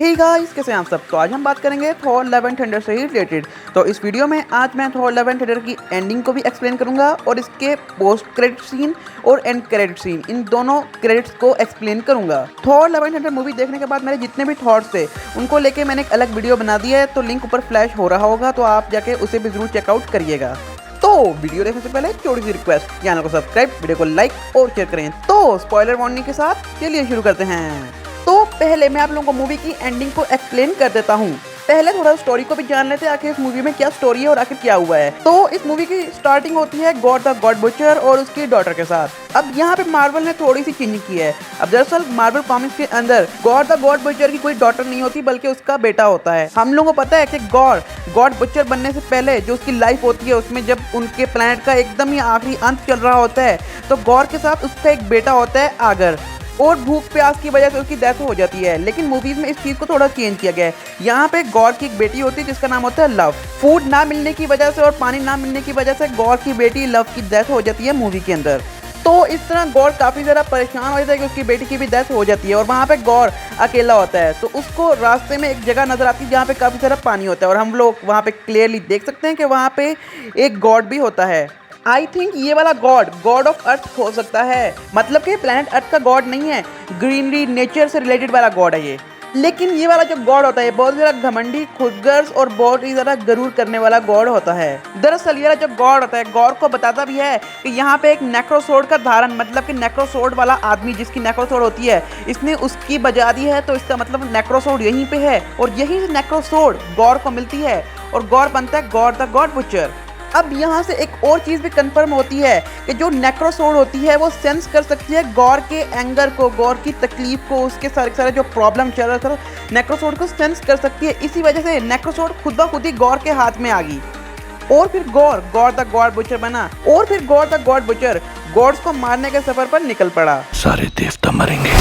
Hey guys, कैसे हैं आप सब। तो आज हम बात करेंगे थॉर लव एंड थंडर से ही रिलेटेड। तो इस वीडियो में आज मैं थॉर लव एंड थंडर की एंडिंग को भी एक्सप्लेन करूंगा और इसके पोस्ट क्रेडिट सीन और एंड क्रेडिट सीन, इन दोनों क्रेडिट्स को एक्सप्लेन करूंगा। Thor love and thunder movie देखने के बाद मेरे जितने भी थॉट्स थे उनको लेके मैंने एक अलग वीडियो बना दिया है, तो लिंक ऊपर फ्लैश हो रहा होगा, तो आप जाके उसे भी जरूर चेकआउट करिएगा। तो वीडियो देखने से पहले छोटी सी रिक्वेस्ट, चैनल को सब्सक्राइब, वीडियो को लाइक और शेयर करें। तो स्पॉइलर वार्निंग के साथ चलिए शुरू करते हैं। तो पहले मैं आप लोगों को मूवी की एंडिंग को एक्सप्लेन कर देता हूँ। पहले थोड़ा स्टोरी को भी जान लेते हैं, आखिर इस मूवी में क्या स्टोरी है और आखिर क्या हुआ है। तो इस मूवी की स्टार्टिंग होती है गॉड द गॉड बुचर और उसकी डॉटर के साथ। अब यहाँ पे मार्वल ने थोड़ी सी चेंजिंग की है। अब दरअसल मार्वल कॉमिक्स के अंदर गॉड द गॉड बुचर की कोई डॉटर नहीं होती, बल्कि उसका बेटा होता है। हम लोगों को पता है कि गॉड बुचर बनने से पहले जो उसकी लाइफ होती है, उसमें जब उनके प्लेनेट का एकदम ही आखिरी अंत चल रहा होता है, तो गॉड के साथ उसका एक बेटा होता है आगर, और भूख प्यास की वजह से उसकी डेथ हो जाती है। लेकिन मूवीज में इस चीज को थोड़ा चेंज किया गया है। यहाँ पे गॉड की एक बेटी होती है जिसका नाम होता है लव। फूड ना मिलने की वजह से और पानी ना मिलने की वजह से गॉड की बेटी लव की डेथ हो जाती है मूवी के अंदर। तो इस तरह गॉड काफी ज्यादा परेशान हो जाता है कि उसकी बेटी की भी डेथ हो जाती है, और वहाँ पे गॉड अकेला होता है। तो उसको रास्ते में एक जगह नजर आती है जहाँ पे काफी सारा पानी होता है, और हम लोग वहाँ पे क्लियरली देख सकते हैं कि वहाँ पे एक गॉड भी होता है। आई थिंक ये वाला गॉड ऑफ अर्थ हो सकता है, मतलब कि प्लेनेट अर्थ का गॉड नहीं है, ग्रीनरी नेचर से रिलेटेड वाला गॉड है ये। लेकिन ये वाला जो गॉड होता है बहुत ज़्यादा घमंडी, खुदगर्ज और बहुत ही ज़्यादा गरूर करने वाला गॉड होता है। दरअसल ये वाला जो गॉड होता है, गॉड को बताता भी है कि यहाँ पे एक नेक्रोसोर्ड का धारण, मतलब कि नेक्रोसोर्ड वाला आदमी जिसकी नेक्रोसोर्ड होती है, इसने उसकी बजा दी है, तो इसका मतलब नेक्रोसोर्ड यहीं पे है, और यहीं से नेक्रोसोर्ड गॉड को मिलती है और गॉड बनता है गॉड द गॉड बुचर। अब यहाँ से एक और चीज़ भी कंफर्म होती है कि जो नेक्रोसोर्ड होती है वो सेंस कर सकती है गॉड के एंगर को, गॉड की तकलीफ को, उसके सारे जो प्रॉब्लम चल रहा था नेक्रोसोर्ड को सेंस कर सकती है। इसी वजह से नेक्रोसोर्ड खुद ब खुद ही गॉड के हाथ में आ गई, और फिर गॉड द गॉड बुचर बना, और फिर god the god butcher gods को मारने के सफर पर निकल पड़ा। सारे देवता मरेंगे।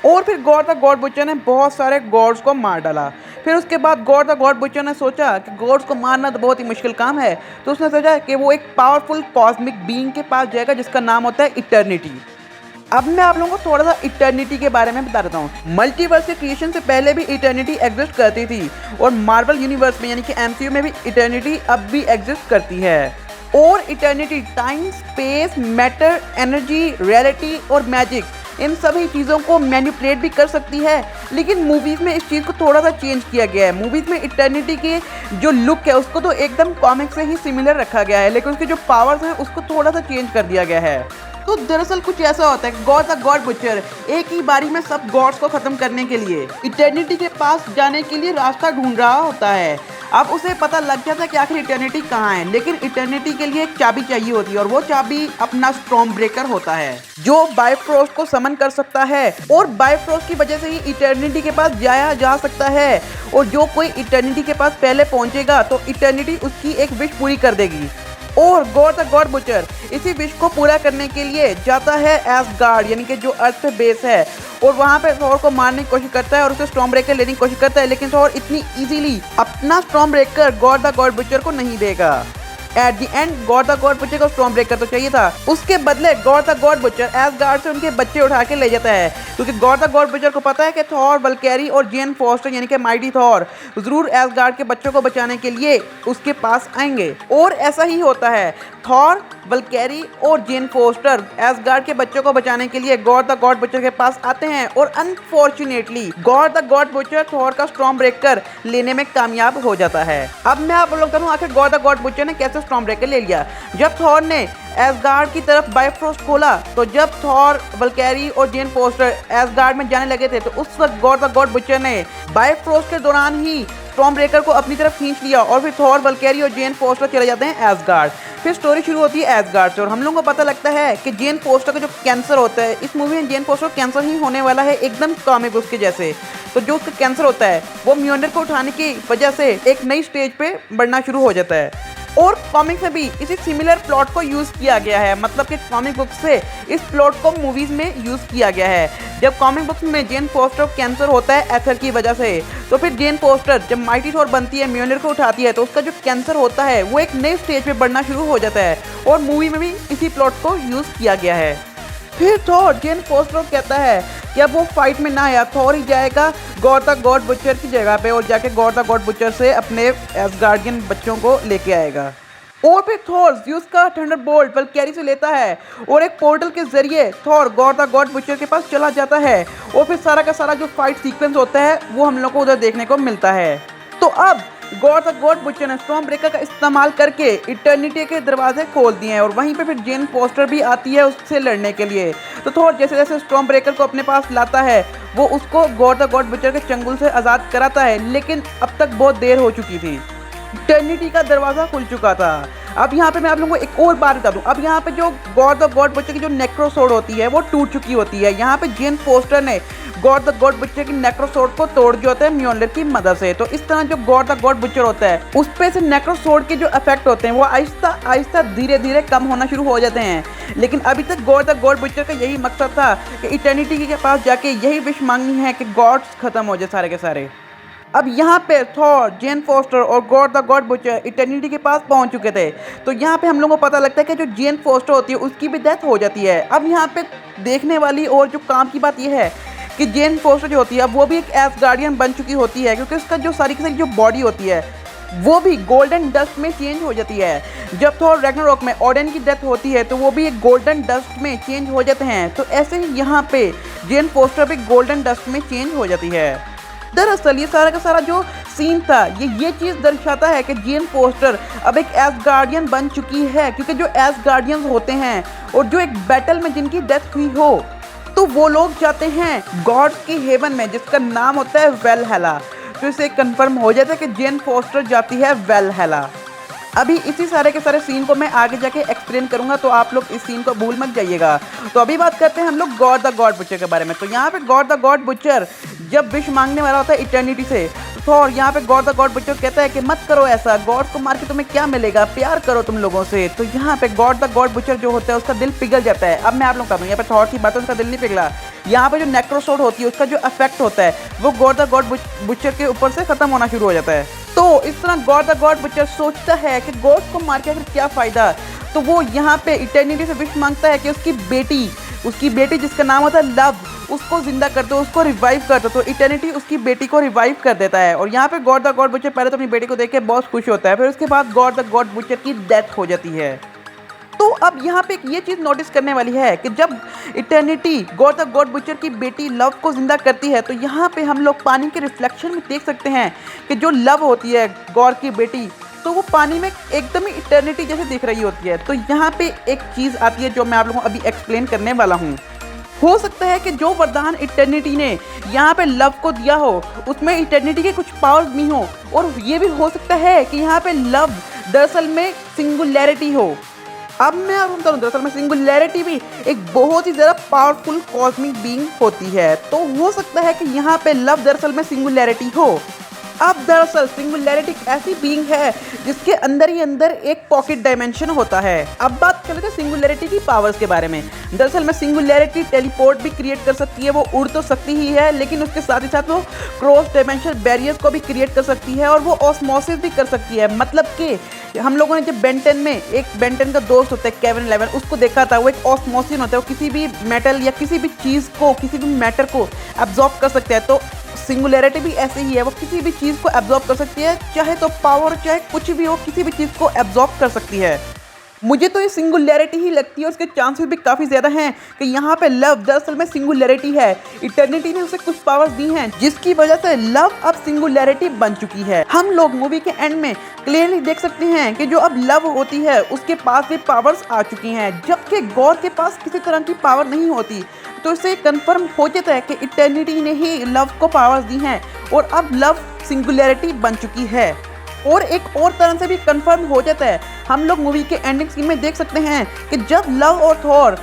और फिर गॉड द गॉड बुचर ने बहुत सारे गॉड्स को मार डाला। फिर उसके बाद गॉड द गॉड बुचर ने सोचा कि गॉड्स को मारना तो बहुत ही मुश्किल काम है, तो उसने सोचा कि वो एक पावरफुल कॉस्मिक बीइंग के पास जाएगा जिसका नाम होता है इटर्निटी। अब मैं आप लोगों को थोड़ा सा इटर्निटी के बारे में बता देता हूँ। मल्टीवर्स के क्रिएशन से पहले भी इटर्निटी एग्जिस्ट करती थी, और मार्वल यूनिवर्स में यानी कि एमसीयू में भी इटर्निटी अब भी एग्जिस्ट करती है। और eternity time, space, matter, energy, reality और मैजिक, इन सभी चीज़ों को मैनिपुलेट भी कर सकती है। लेकिन मूवीज़ में इस चीज़ को थोड़ा सा चेंज किया गया है। मूवीज़ में इटर्निटी के जो लुक है उसको तो एकदम कॉमिक से ही सिमिलर रखा गया है, लेकिन उसके जो पावर्स हैं उसको थोड़ा सा चेंज कर दिया गया है। तो दरअसल कुछ ऐसा होता है, गॉड द गॉड बुचर एक ही बारी में सब गॉड्स को खत्म करने के लिए इटर्निटी के पास जाने के लिए रास्ता ढूंढ रहा होता है। अब उसे पता लग जाता है कि आखिर इटर्निटी कहाँ है, लेकिन इटर्निटी के लिए एक चाबी चाहिए होती है, और वो चाबी अपना स्टॉर्म ब्रेकर होता है जो बाइफ्रोस्ट को समन कर सकता है, और बाइफ्रोस्ट की वजह से ही इटर्निटी के पास जाया जा सकता है। और जो कोई इटर्निटी के पास पहले पहुंचेगा तो इटर्निटी उसकी एक विश पूरी कर देगी। और गॉड द गॉड बुचर इसी विश को पूरा करने के लिए जाता है एसगार्ड, यानी कि जो अर्थ पे बेस है, और वहाँ पे थॉर को मारने की कोशिश करता है और उसे स्टॉर्म ब्रेकर लेने की कोशिश करता है। लेकिन थॉर इतनी इजीली अपना storm breaker God the god butcher को नहीं देगा। At the end God the god butcher को स्टॉर्म ब्रेकर तो चाहिए था, उसके बदले God the god butcher ash gourd से उनके बच्चे उठा के ले जाता है, क्योंकि गॉड द गॉड बुचर को पता है कि थॉर, वल्केरी और जेन फोस्टर यानी कि माइटी थॉर जरूर एसगार्ड के बच्चों को बचाने के लिए उसके पास आएंगे। और ऐसा ही होता है, थॉर, वल्केरी और जेन फोस्टर एसगार्ड के बच्चों को बचाने के लिए गॉड द गॉड बुचर के पास आते हैं, और unfortunately God the god butcher Thor का स्टॉर्म ब्रेकर लेने में कामयाब हो जाता है। अब मैं आप लोग करूँ आखिर गॉड द गॉड बुचर ने कैसे स्टॉर्म ब्रेकर ले लिया। जब थॉर ने एसगार्ड की तरफ बाइफ्रोस्ट खोला, तो जब थॉर, वल्केरी और जेन फोस्टर एसगार्ड में जाने लगे थे, तो उस वक्त गॉड द गॉड बुचर ने बाइफ्रोस्ट के दौरान ही स्टॉर्म ब्रेकर को अपनी तरफ खींच लिया, और फिर थॉर, वल्केरी और जेन फोस्टर चले जाते हैं एसगार्ड। फिर स्टोरी शुरू होती है एसगार्ड से, और हम लोगों को पता लगता है कि जेन फोस्टर का जो कैंसर होता है, इस मूवी में जेन फोस्टर कैंसर ही होने वाला है एकदम कॉमिक उसके जैसे। तो जो उसका कैंसर होता है वो म्योल्डर को उठाने की वजह से एक नई स्टेज पे बढ़ना शुरू हो जाता है। और कॉमिक्स में भी इसी सिमिलर प्लॉट को यूज़ किया गया है, मतलब कि कॉमिक बुक से इस प्लॉट को मूवीज़ में यूज़ किया गया है। जब कॉमिक बुक्स में जेन फोस्टर को कैंसर होता है एथर की वजह से, तो फिर जेन फोस्टर जब माइटी थॉर बनती है, म्योल्डर को उठाती है, तो उसका जो कैंसर होता है वो एक नए स्टेज पे बढ़ना शुरू हो जाता है, और मूवी में भी इसी प्लॉट को यूज़ किया गया है। फिर थॉर जेन फोस्टर को कहता है कि अब वो फाइट में ना आया, थॉर ही जाएगा गॉड द गॉड बुचर की जगह पे और जाके गॉड द गॉड बुचर से अपने एसगार्डियन बच्चों को लेके आएगा। और फिर थॉर ज़्यूस का थंडरबोल्ट वल्क्यारी से लेता है और एक पोर्टल के जरिए Thor God the god butcher के पास चला जाता है और फिर सारा का सारा जो फाइट सीक्वेंस होता है वो हम लोग को उधर देखने को मिलता है। तो अब गॉड द गॉड बुचर ने स्टॉर्म ब्रेकर का इस्तेमाल करके इटर्निटी के दरवाजे खोल दिए हैं और वहीं पे फिर जेन फोस्टर भी आती है उससे लड़ने के लिए। तो थॉर जैसे जैसे स्टॉर्म ब्रेकर को अपने पास लाता है वो उसको गॉड द गॉड बुचर के चंगुल से आज़ाद कराता है, लेकिन अब तक बहुत देर हो चुकी थी। इटर्निटी का दरवाज़ा खुल चुका था। अब यहाँ पे मैं आप लोगों को एक और बात बता दूँ, अब यहाँ पे जो गॉड द गॉड बुचर की जो नेक्रोसोड होती है वो टूट चुकी होती है। यहाँ पे जेन फोस्टर ने गॉड द गॉड बुचर की नेक्रोसोड को तोड़ दिया होता है म्योल्नर की मदद से। तो इस तरह जो गॉड द गॉड बुचर होता है उस पे से नेक्रोसोड के जो इफेक्ट होते हैं वो आहिस्ता आहिस्ता धीरे धीरे कम होना शुरू हो जाते हैं। लेकिन अभी तक गॉड द गॉड बुचर का यही मकसद था कि इटर्निटी के पास जाके यही विश मांगनी है कि गॉड्स खत्म हो जाए सारे के सारे। अब यहाँ पे थॉर, जेन फोस्टर और God the god butcher eternity के पास पहुँच चुके थे। तो यहाँ पे हम लोगों को पता लगता है कि जो जेन फोस्टर होती है उसकी भी डेथ हो जाती है। अब यहाँ पे देखने वाली और जो काम की बात यह है कि जेन फोस्टर जो होती है अब वो भी एक एसगार्डियन बन चुकी होती है, क्योंकि उसका जो सारी की सारी जो बॉडी होती है वो भी गोल्डन डस्ट में चेंज हो जाती है। जब थॉर रैग्नारोक में ओडिन की डेथ होती है तो वो भी एक गोल्डन डस्ट में चेंज हो जाते हैं। तो ऐसे ही यहाँ पे जेन फोस्टर भी गोल्डन डस्ट में चेंज हो जाती है। दरअसल ये सारा का सारा जो सीन था ये चीज़ दर्शाता है कि जेन फोस्टर अब एक एसगार्डियन बन चुकी है, क्योंकि जो एसगार्डियंस होते हैं और जो एक बैटल में जिनकी डेथ हुई हो तो वो लोग जाते हैं गॉड्स की हेवन में जिसका नाम होता है वेलहेला। तो इसे कंफर्म हो जाता है कि जेन फोस्टर जाती है वेलहेला। अभी इसी सारे के सारे सीन को मैं आगे जाके एक्सप्लेन करूंगा, तो आप लोग इस सीन को भूल मत जाइएगा। तो अभी बात करते हैं हम लोग गॉड द गॉड बुचर के बारे में। तो यहाँ पे गॉड द गॉड बुचर जब विश मांगने वाला होता है इटर्निटी से तो और यहाँ पे गॉड द गॉड बुचर कहता है कि मत करो ऐसा, गॉड को मार के तुम्हें क्या मिलेगा, प्यार करो तुम लोगों से। तो यहाँ पे गॉड द गॉड बुचर जो होता है उसका दिल पिघल जाता है। अब मैं आप लोग बता दूँ, यहाँ पे थॉर की बात है उसका दिल नहीं पिघला, यहाँ पे जो नेक्रोसोड होती है उसका जो इफेक्ट होता है वो गॉड द गॉड बुचर के ऊपर से खत्म होना शुरू हो जाता है। तो इस तरह गॉड द गॉड बुचर सोचता है कि गॉड को मार के आखिर क्या फ़ायदा। तो वो यहाँ पे इटर्निटी से विश मांगता है कि उसकी बेटी जिसका नाम होता है लव, उसको जिंदा कर दो, उसको रिवाइव कर दो। तो इटर्निटी उसकी बेटी को रिवाइव कर देता है और यहाँ पे गॉड द गॉड बुचर पहले तो अपनी बेटी को देख के बहुत खुश होता है, फिर उसके बाद गॉड द गॉड बुचर की डेथ हो जाती है। तो अब यहाँ पे एक ये चीज़ नोटिस करने वाली है कि जब eternity God the god butcher की बेटी लव को जिंदा करती है तो यहाँ पे हम लोग पानी के रिफ्लेक्शन में देख सकते हैं कि जो लव होती है गॉड की बेटी तो वो पानी में एकदम ही इटर्निटी जैसे दिख रही होती है। तो यहाँ पे एक चीज़ आती है जो मैं आप लोगों को अभी एक्सप्लेन करने वाला हूँ। हो सकता है कि जो वरदान इटर्निटी ने यहाँ पे लव को दिया हो उसमें इटर्निटी के कुछ पावर्स भी हो, और ये भी हो सकता है कि यहाँ पे लव दरअसल में सिंगुलैरिटी हो। अब मैं आपको बता दूं दरअसल में सिंगुलैरिटी भी एक बहुत ही ज़्यादा पावरफुल कॉस्मिक बीइंग होती है। तो हो सकता है कि यहाँ पे लव दरअसल में सिंगुलैरिटी हो। अब दरअसल सिंगुलैरिटी एक ऐसी बीइंग है जिसके अंदर ही अंदर एक पॉकेट डायमेंशन होता है। अब बात कर लेते हैं सिंगुलैरिटी की पावर्स के बारे में। दरअसल में सिंगुलैरिटी टेलीपोर्ट भी क्रिएट कर सकती है, वो उड़ तो सकती ही है लेकिन उसके साथ ही साथ वो क्रॉस डायमेंशनल बैरियर्स को भी क्रिएट कर सकती है और वो ऑस्मोसिस भी कर सकती है। मतलब कि हम लोगों ने जब बेंटन में एक बेंटन का दोस्त होता है केविन 11 उसको देखा था, वो एक ऑस्मोसिन होता है, वो किसी भी मेटल या किसी भी चीज़ को किसी भी मैटर को एब्जॉर्ब कर सकता है। तो सिंगुलैरिटी भी ऐसे ही है, वो किसी भी चीज़ को एब्जॉर्ब कर सकती है, चाहे तो पावर चाहे कुछ भी हो, किसी भी चीज़ को एब्जॉर्ब कर सकती है। मुझे तो ये सिंगुलैरिटी ही लगती है, उसके चांसेस भी काफ़ी ज़्यादा हैं कि यहाँ पे लव दरअसल में सिंगुलैरिटी है। इटर्निटी ने उसे कुछ पावर्स दी हैं जिसकी वजह से लव अब सिंगुलैरिटी बन चुकी है। हम लोग मूवी के एंड में क्लियरली देख सकते हैं कि जो अब लव होती है उसके पास भी पावर्स आ चुकी हैं, जबकि गॉड के पास किसी तरह की पावर नहीं होती। तो इससे कंफर्म हो जाता है कि इटर्निटी ने ही लव को पावर्स दी हैं और अब लव सिंगुलैरिटी बन चुकी है। और एक और तरह से भी कंफर्म हो जाता है, हम लोग मूवी के एंडिंग सीन में देख सकते हैं कि जब लव और थॉर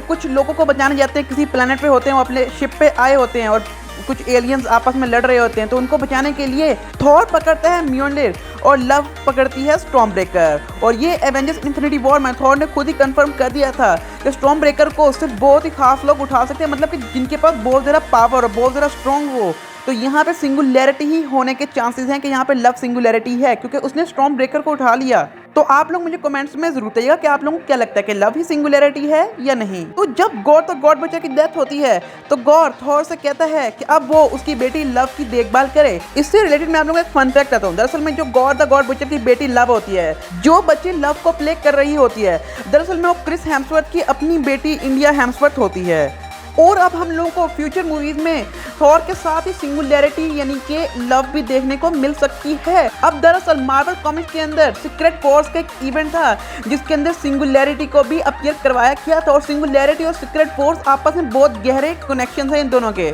कुछ लोगों को बचाने जाते हैं, किसी प्लेनेट पे होते हैं, वो अपने शिप पे आए होते हैं और कुछ एलियंस आपस में लड़ रहे होते हैं, तो उनको बचाने के लिए थॉर पकड़ता है म्योल्नर और लव पकड़ती है स्टॉर्म ब्रेकर। और ये एवेंजर्स इन्फिनिटी वॉर में थॉर ने खुद ही कंफर्म कर दिया था कि स्टॉर्म ब्रेकर को सिर्फ बहुत ही खास लोग उठा सकते हैं, मतलब कि जिनके पास बहुत ज़्यादा पावर और बहुत ज़्यादा स्ट्रॉन्ग हो। तो यहाँ पे सिंगुलैरिटी ही होने के चांसेस हैं कि यहाँ पे लव सिंगुलैरिटी है, क्योंकि उसने स्टॉर्म ब्रेकर को उठा लिया। तो तो आप लोग मुझे कमेंट्स में जरूर बताइएगा कि आप लोगों को क्या लगता है कि लव ही सिंगुलैरिटी है या नहीं। तो जब गॉड बच्चा की डेथ होती है तो गॉड थॉर से कहता है कि अब वो उसकी बेटी लव की देखभाल करे। इससे रिलेटेड मैं आप लोगों को एक फन फैक्ट आता हूँ। दरअसल में जो गॉड बच्चा की बेटी लव होती है, जो बच्ची लव को प्ले कर रही होती है, दरअसल में वो क्रिस हेम्सवर्थ की अपनी बेटी इंडिया हेम्सवर्थ होती है। और अब हम लोगों को फ्यूचर मूवीज में थॉर के साथ ही सिंगुलैरिटी यानी कि लव भी देखने को मिल सकती है। अब दरअसल मार्वल कॉमिक्स के अंदर सीक्रेट वॉर्स का एक इवेंट था जिसके अंदर सिंगुलैरिटी को भी अपीयर करवाया गया था और सिंगुलैरिटी और सीक्रेट वॉर्स आपस में बहुत गहरे कनेक्शन है इन दोनों के।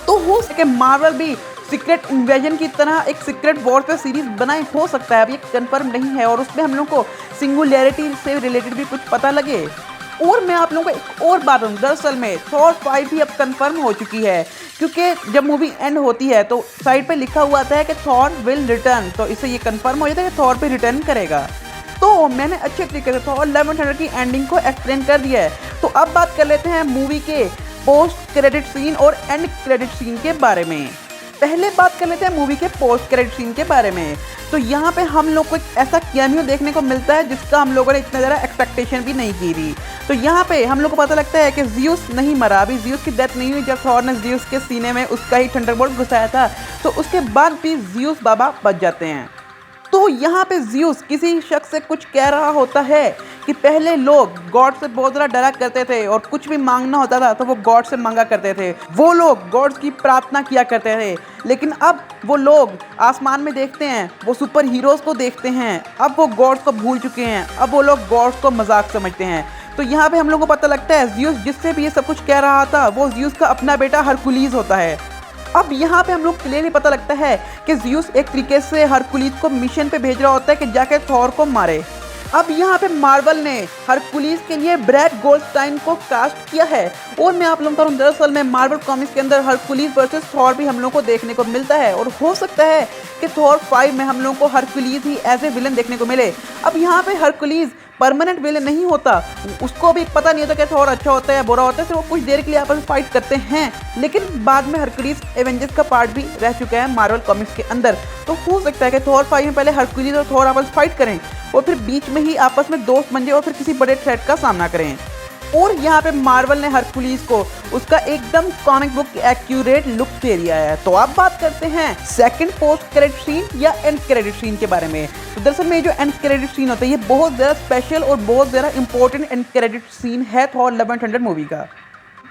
तो हो सके मार्वल भी सीक्रेट इन्वेजन की तरह एक सीक्रेट वॉर पे सीरीज बनाए, हो सकता है, अब ये कंफर्म नहीं है, और उसमें हम लोग को सिंगुलैरिटी से रिलेटेड भी कुछ पता लगे। और मैं आप लोगों को एक और बात बताऊं, दरअसल में थॉर 5 भी अब कंफर्म हो चुकी है, क्योंकि जब मूवी एंड होती है तो साइड पे लिखा हुआ आता है कि थॉर विल रिटर्न, तो इससे ये कंफर्म हो जाता है कि थॉर भी रिटर्न करेगा। तो मैंने अच्छे तरीके से थॉर लव एंड थंडर की एंडिंग को एक्सप्लेन कर दिया है। तो अब बात कर लेते हैं मूवी के पोस्ट क्रेडिट सीन और एंड क्रेडिट सीन के बारे में। पहले बात कर लेते हैं मूवी के पोस्ट क्रेडिट सीन के बारे में। तो यहाँ पे हम लोग को एक ऐसा कैमियो देखने को मिलता है जिसका हम लोगों ने इतना ज़्यादा एक्सपेक्टेशन भी नहीं की थी। तो यहाँ पे हम लोग को पता लगता है कि ज़्यूस नहीं मरा, अभी ज़्यूस की डेथ नहीं हुई। जब थॉर ने ज़्यूस के सीने में उसका ही थंडरबोल्ट घुसाया था तो उसके बाद भी ज़्यूस बाबा बच जाते हैं। तो यहाँ पे ज़्यूस किसी शख्स से कुछ कह रहा होता है कि पहले लोग गॉड से बहुत ज़्यादा डरा करते थे और कुछ भी मांगना होता था तो वो गॉड से मांगा करते थे, वो लोग गॉड्स की प्रार्थना किया करते थे। लेकिन अब वो लोग आसमान में देखते हैं, वो सुपर हीरोज़ को देखते हैं, अब वो गॉड्स को भूल चुके हैं, अब वो लोग गॉड्स को मजाक समझते हैं। तो यहाँ पे हम लोग को पता लगता है ज़्यूस जिससे भी ये सब कुछ कह रहा था वो ज़्यूस का अपना बेटा हरकुलीस होता है। अब यहाँ पे हम लोग क्लियरली पता लगता है कि ज़्यूस एक तरीके से हरकुलीस को मिशन पे भेज रहा होता है कि जाके थॉर को मारे। अब यहाँ पे मार्वल ने हरकुलीस के लिए ब्रैड गोल्डस्टाइन को कास्ट किया है। और मैं आप लोगों को बताऊं, दरअसल में मार्वल कॉमिक्स के अंदर हरकुलीस वर्सेस थॉर भी हम लोग को देखने को मिलता है और हो सकता है कि थॉर 5 में हम लोग को हरकुलीस ही एज ए विलन देखने को मिले। अब यहाँ पे हरकुलीस परमानेंट विलन नहीं होता, उसको भी पता नहीं होता कि थॉर अच्छा होता है या बुरा होता है, सिर्फ वो कुछ देर के लिए आपस में फाइट करते हैं। लेकिन बाद में हरकुलीस एवेंजर्स का पार्ट भी रह चुका है मार्वल कॉमिक्स के अंदर। तो हो सकता है कि थॉर 5 में पहले हरकुलीस और थॉर आपस में फाइट करें और फिर बीच में ही आपस में दोस्त बन जाए और फिर किसी बड़े थ्रेट का सामना करें। और यहाँ पे मार्वल ने हरकुलीस को उसका एकदम कॉमिक बुक एक्यूरेट लुक दे दिया है। तो अब बात करते हैं सेकंड पोस्ट क्रेडिट सीन या एंड क्रेडिट सीन के बारे में। तो दरअसल में जो एंड क्रेडिट सीन होता है ये बहुत ज़्यादा स्पेशल और बहुत ज़्यादा इंपॉर्टेंट एंड क्रेडिट सीन है Thor love and thunder movie का।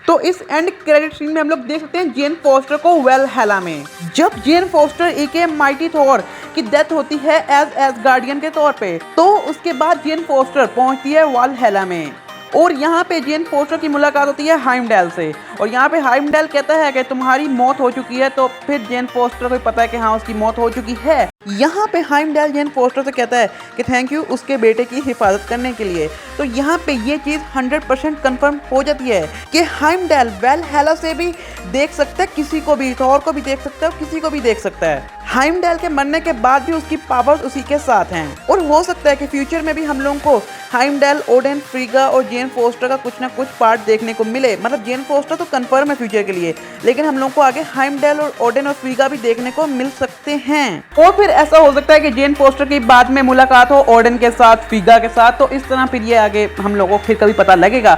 तो इस एंड क्रेडिट सीन में हम लोग देख सकते हैं जेन फॉस्टर को वेलहैला में। जब जेन फॉस्टर एके माइटी थॉर की डेथ होती है एज गार्डियन के तौर पे, तो उसके बाद जेन फॉस्टर पहुंचती है वेलहैला में और यहाँ पे जेन फॉस्टर की मुलाकात होती है हाइमडैल से। और यहाँ पे हाइमडैल कहता है कि तुम्हारी मौत हो चुकी है। तो फिर जेन फॉस्टर को पता है कि हाँ उसकी मौत हो चुकी है। यहाँ पे हाइमडैल जेन फॉस्टर से कहता है कि थैंक यू उसके बेटे की हिफाजत करने के लिए। तो यहाँ पे ये चीज़ 100% कंफर्म हो जाती है कि हाइमडैल वेलहैला से भी देख सकता है किसी को भी, थॉर को भी देख सकता है और किसी को भी देख सकता है। हाइमडैल के मरने के बाद भी उसकी पावर्स उसी के साथ हैं और हो सकता है कि फ्यूचर में भी हम लोगों को हाइमडैल, ओडेन, फ्रीगा और जेन फॉस्टर का कुछ ना कुछ पार्ट देखने को मिले। मतलब जेन फॉस्टर तो कंफर्म है फ्यूचर के लिए, लेकिन हम लोगों को आगे हाइमडैल और ओडेन और फ्रीगा भी देखने को मिल सकते हैं। और फिर ऐसा हो सकता है कि जेन फॉस्टर की बाद में मुलाकात हो ओडेन के साथ, फ्रीगा के साथ, तो इस तरह फिर ये आगे हम लोगों को फिर कभी पता लगेगा।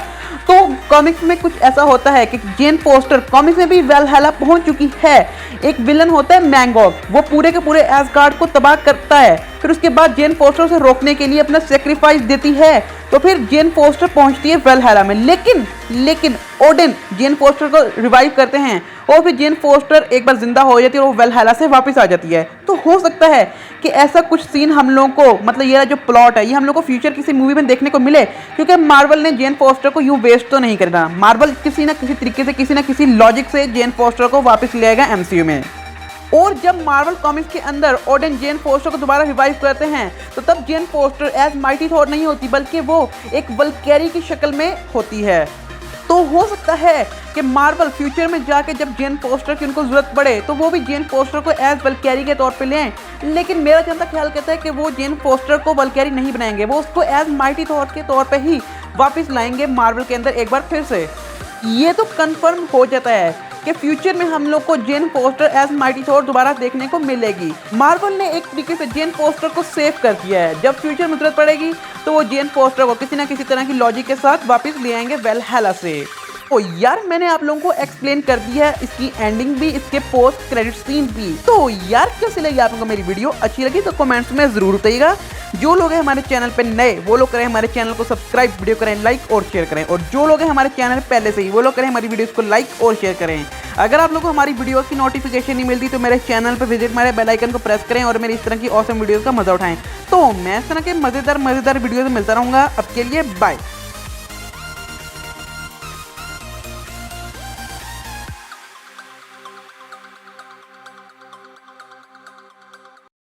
तो कॉमिक्स में कुछ ऐसा होता है कि जेन फॉस्टर कॉमिक्स में भी वेलहैला पहुंच चुकी है। एक विलन होता है मैंगॉग, वो पूरे के पूरे एसगार्ड को तबाह करता है। फिर उसके बाद जेन फॉस्टर उसे रोकने के लिए अपना सेक्रीफाइस देती है। तो फिर जेन फॉस्टर पहुंचती है वेलहैला में, लेकिन ओडेन जेन फॉस्टर को रिवाइव करते हैं और फिर जेन फॉस्टर एक बार जिंदा हो जाती है और वो वेलहैला से वापस आ जाती है। तो हो सकता है कि ऐसा कुछ सीन हम लोगों को, मतलब ये जो प्लॉट है ये हम लोग को फ्यूचर किसी मूवी में देखने को मिले, क्योंकि मार्वल ने जेन फॉस्टर को यूं वेस्ट तो नहीं करना। मार्वल किसी ना किसी तरीके से, किसी ना किसी लॉजिक से जेन फॉस्टर को वापस ले आएगा एमसीयू में। और जब मार्वल कॉमिक्स के अंदर ओडेन जेन फॉस्टर को दोबारा रिवाइव करते हैं तो तब Jane Foster as Mighty Thor नहीं होती, बल्कि वो एक वल्कैरी की शक्ल में होती है। तो हो सकता है कि मार्वल फ्यूचर में जाके जब जेन फॉस्टर की उनको जरूरत पड़े तो वो भी जेन फॉस्टर को एज वल्कैरी के तौर पे ले आएं। लेकिन मेरा जनता ख्याल कहता है कि वो जेन फॉस्टर को वल्कैरी नहीं बनाएंगे, वो उसको एज माइटी थॉर के तौर पे ही वापस लाएंगे मार्वल के अंदर एक बार फिर से। ये तो कंफर्म हो जाता है कि फ्यूचर में हम लोग को Jane Foster as Mighty Thor दोबारा देखने को मिलेगी। मार्वल ने एक तरीके से जेन फोस्टर को सेव कर दिया है। जब फ्यूचर में जरूरत पड़ेगी तो वो जेन फोस्टर को किसी ना किसी तरह की लॉजिक के साथ वापस ले आएंगे वैलहैला से। तो यार मैंने आप लोगों को एक्सप्लेन कर दिया है इसकी एंडिंग भी, इसके पोस्ट क्रेडिट सीन भी। तो यार कैसी लगी आप लोगों को मेरी वीडियो? अच्छी लगी तो कमेंट्स में जरूर बताइएगा। जो लोग हैं हमारे चैनल पे नए वो लोग करें हमारे चैनल को सब्सक्राइब, वीडियो करें लाइक और शेयर करें, और जो लोग हैं हमारे चैनल पहले से ही वो लोग करें हमारी वीडियोस को लाइक और शेयर करें। अगर आप लोगों को हमारी वीडियो की नोटिफिकेशन नहीं मिलती तो मेरे चैनल पर विजिट मारे, बेल आइकन को प्रेस करें और मेरी इस तरह की ऑसम वीडियोस का मजा उठाएं। तो मैं इस तरह के मजेदार वीडियो से मिलता रहूंगा। अब के लिए बाय।